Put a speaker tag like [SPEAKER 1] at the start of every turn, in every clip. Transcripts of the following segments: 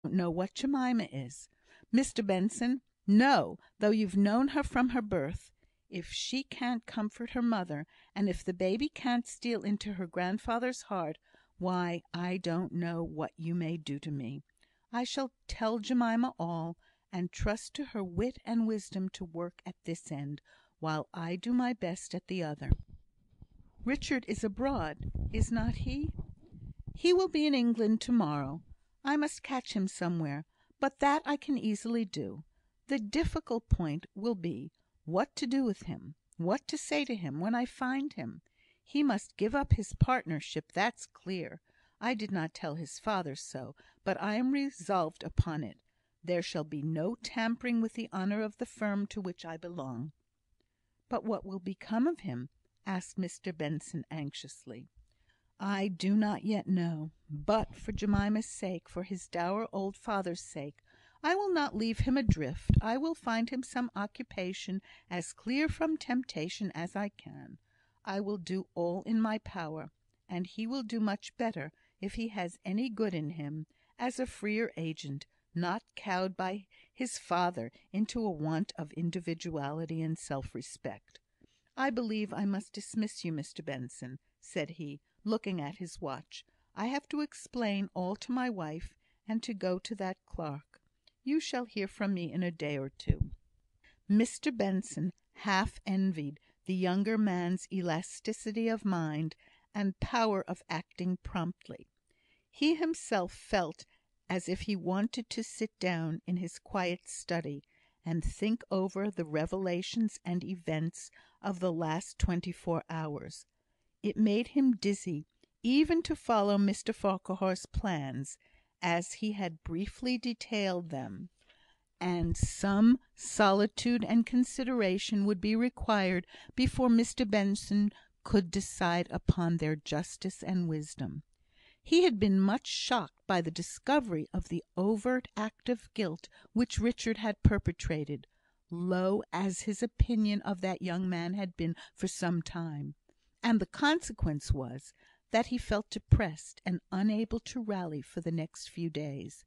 [SPEAKER 1] don't know what Jemima is. Mr Benson, no, though you've known her from her birth. If she can't comfort her mother, and if the baby can't steal into her grandfather's heart, why, I don't know what you may do to me. I shall tell Jemima all, and trust to her wit and wisdom to work at this end, while I do my best at the other. Richard is abroad, is not he? He will be in England to morrow. I must catch him somewhere, but that I can easily do. The difficult point will be what to do with him, what to say to him when I find him. He must give up his partnership, that's clear. I did not tell his father so, but I am resolved upon it. There shall be no tampering with the honour of the firm to which I belong." "But what will become of him?" asked Mr Benson, anxiously. "I do not yet know. But for Jemima's sake, for his dour old father's sake, I will not leave him adrift. I will find him some occupation as clear from temptation as I can. I will do all in my power, and he will do much better, if he has any good in him, as a freer agent, not cowed by his father into a want of individuality and self-respect. I believe I must dismiss you, Mr Benson," said he, looking at his watch. "I have to explain all to my wife, and to go to that clerk. You shall hear from me in a day or two." Mr Benson half envied the younger man's elasticity of mind, and power of acting promptly. He himself felt as if he wanted to sit down in his quiet study, and think over the revelations and events of the last 24 hours. It made him dizzy even to follow Mr Farquhar's plans, as he had briefly detailed them, and some solitude and consideration would be required before Mr Benson could decide upon their justice and wisdom. He had been much shocked by the discovery of the overt act of guilt which Richard had perpetrated, low as his opinion of that young man had been for some time; and the consequence was, that he felt depressed, and unable to rally for the next few days.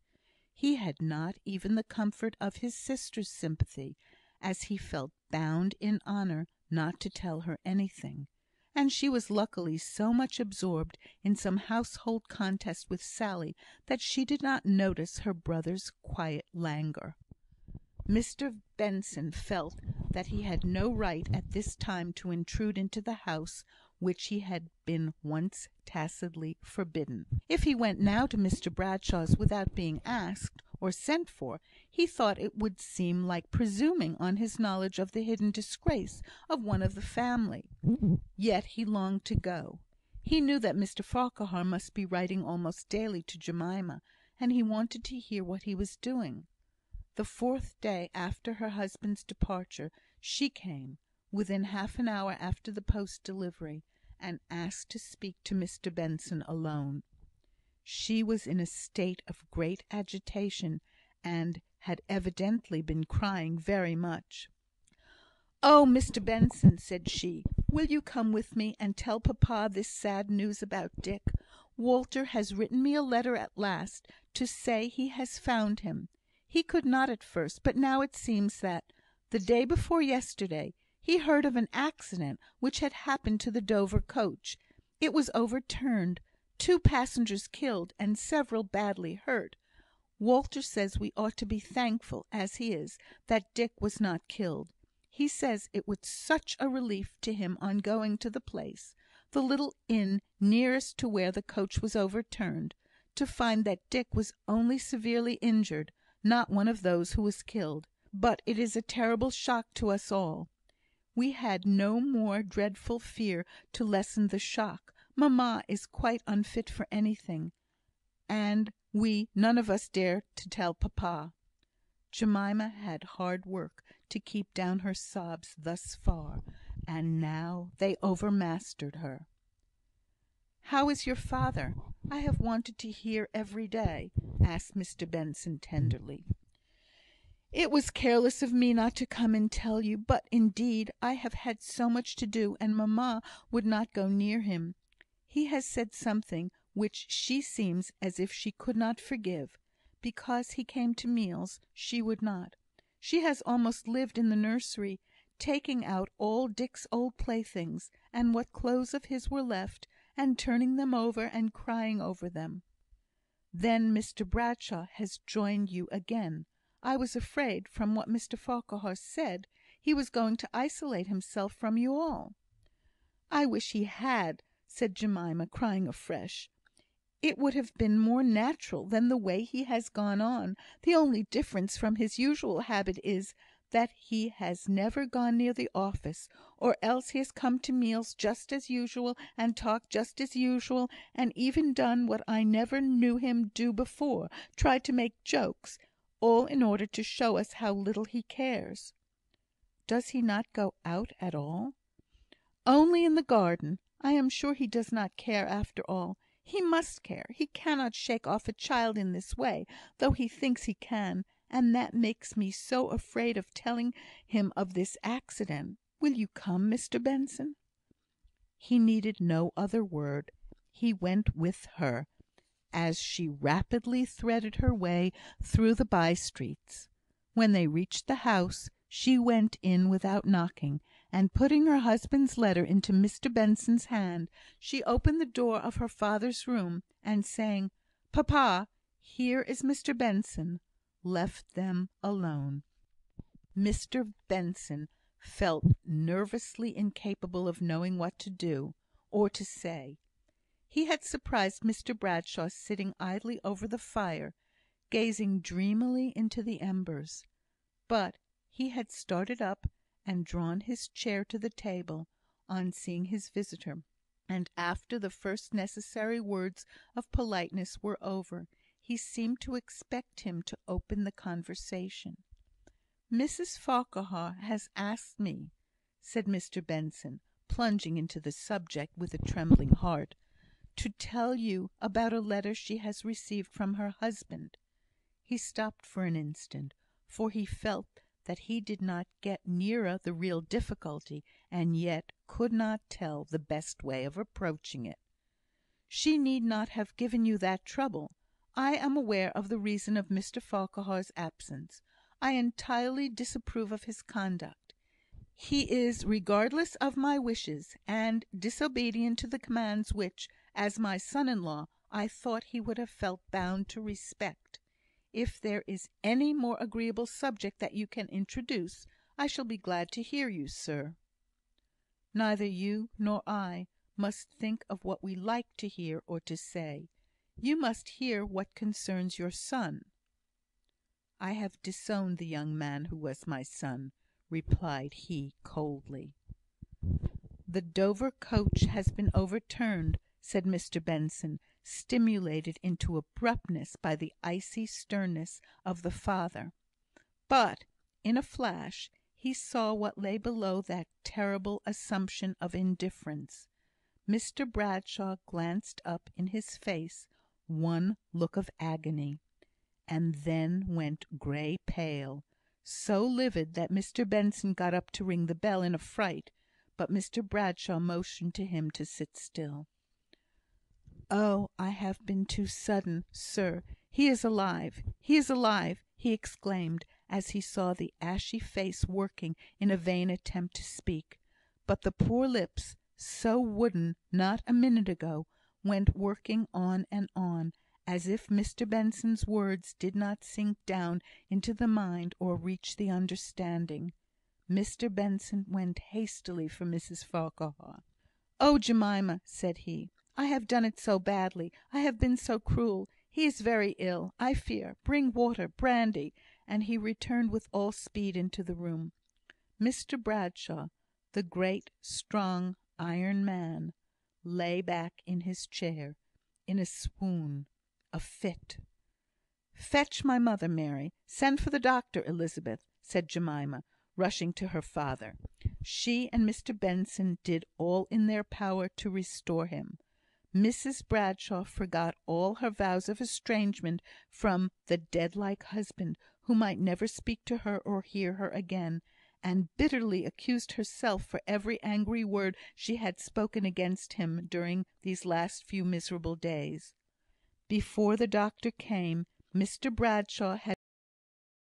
[SPEAKER 1] He had not even the comfort of his sister's sympathy, as he felt bound in honour not to tell her anything; and she was luckily so much absorbed in some household contest with Sally, that she did not notice her brother's quiet languor. Mr Benson felt that he had no right at this time to intrude into the house which he had been once tacitly forbidden. If he went now to Mr Bradshaw's without being asked, or sent for, he thought it would seem like presuming on his knowledge of the hidden disgrace of one of the family. Yet he longed to go. He knew that Mr Farquhar must be writing almost daily to Jemima, and he wanted to hear what he was doing. The 4th day after her husband's departure, she came, within half an hour after the post delivery, and asked to speak to Mr Benson alone. She was in a state of great agitation, and had evidently been crying very much. "Oh, Mr Benson," said she, "will you come with me, and tell papa this sad news about Dick? Walter has written me a letter at last, to say he has found him. He could not at first, but now it seems that, the day before yesterday, he heard of an accident which had happened to the Dover coach. It was overturned, 2 passengers killed, and several badly hurt. Walter says we ought to be thankful, as he is, that Dick was not killed. He says it was such a relief to him on going to the place, the little inn nearest to where the coach was overturned, to find that Dick was only severely injured, not one of those who was killed. But it is a terrible shock to us all. We had no more dreadful fear to lessen the shock. Mamma is quite unfit for anything, and we none of us dare to tell papa." Jemima had hard work to keep down her sobs thus far, and now they overmastered her. "How is your father? I have wanted to hear every day," asked Mr Benson, tenderly. "It was careless of me not to come and tell you; but, indeed, I have had so much to do, and mamma would not go near him. He has said something which she seems as if she could not forgive. because he came to meals, she would not. She has almost lived in the nursery, taking out all Dick's old playthings, and what clothes of his were left, and turning them over and crying over them. Then Mr Bradshaw has joined you again. I was afraid, from what Mr Farquhar said, he was going to isolate himself from you all." "I wish he had," said Jemima, crying afresh. "It would have been more natural than the way he has gone on. The only difference from his usual habit is, that he has never gone near the office, or else he has come to meals just as usual, and talked just as usual, and even done what I never knew him do before, tried to make jokes, all in order to show us how little he cares." "Does he not go out at all?" "Only in the garden. I am sure he does not care after all. He must care. He cannot shake off a child in this way, though he thinks he can; and that makes me so afraid of telling him of this accident. Will you come, Mr Benson?" He needed no other word. He went with her, as she rapidly threaded her way through the by streets. When they reached the house, she went in without knocking, and putting her husband's letter into Mr Benson's hand, she opened the door of her father's room, and saying, "Papa, here is Mr Benson," left them alone. Mr Benson felt nervously incapable of knowing what to do, or to say. He had surprised Mr Bradshaw sitting idly over the fire, gazing dreamily into the embers. But he had started up, and drawn his chair to the table, on seeing his visitor, and after the first necessary words of politeness were over, he seemed to expect him to open the conversation. "Mrs Farquhar has asked me," said Mr Benson, plunging into the subject with a trembling heart, "to tell you about a letter she has received from her husband." He stopped for an instant, for he felt that he did not get nearer the real difficulty, and yet could not tell the best way of approaching it. "She need not have given you that trouble. I am aware of the reason of Mr Farquhar's absence. I entirely disapprove of his conduct. He is regardless of my wishes, and disobedient to the commands which, as my son-in-law, I thought he would have felt bound to respect. If there is any more agreeable subject that you can introduce, I shall be glad to hear you, sir." "Neither you nor I must think of what we like to hear or to say. You must hear what concerns your son." "I have disowned the young man who was my son," replied he, coldly. "The Dover coach has been overturned," said Mr Benson, stimulated into abruptness by the icy sternness of the father. But, in a flash, he saw what lay below that terrible assumption of indifference. Mr Bradshaw glanced up in his face one look of agony, and then went grey pale, so livid that Mr Benson got up to ring the bell in a fright, but Mr Bradshaw motioned to him to sit still. "Oh, I have been too sudden, sir. He is alive! He is alive!" he exclaimed, as he saw the ashy face working in a vain attempt to speak. But the poor lips, so wooden not a minute ago, went working on and on, as if Mr Benson's words did not sink down into the mind or reach the understanding. Mr Benson went hastily for Mrs Farquhar. "Oh, Jemima!" said he, "I have done it so badly. I have been so cruel. He is very ill, I fear. Bring water, brandy," and he returned with all speed into the room. Mr Bradshaw, the great, strong, iron man, lay back in his chair, in a swoon, a fit. "Fetch my mother, Mary. Send for the doctor, Elizabeth," said Jemima, rushing to her father. She and Mr Benson did all in their power to restore him. Mrs Bradshaw forgot all her vows of estrangement from the dead-like husband, who might never speak to her or hear her again, and bitterly accused herself for every angry word she had spoken against him during these last few miserable days. Before the doctor came, Mr Bradshaw had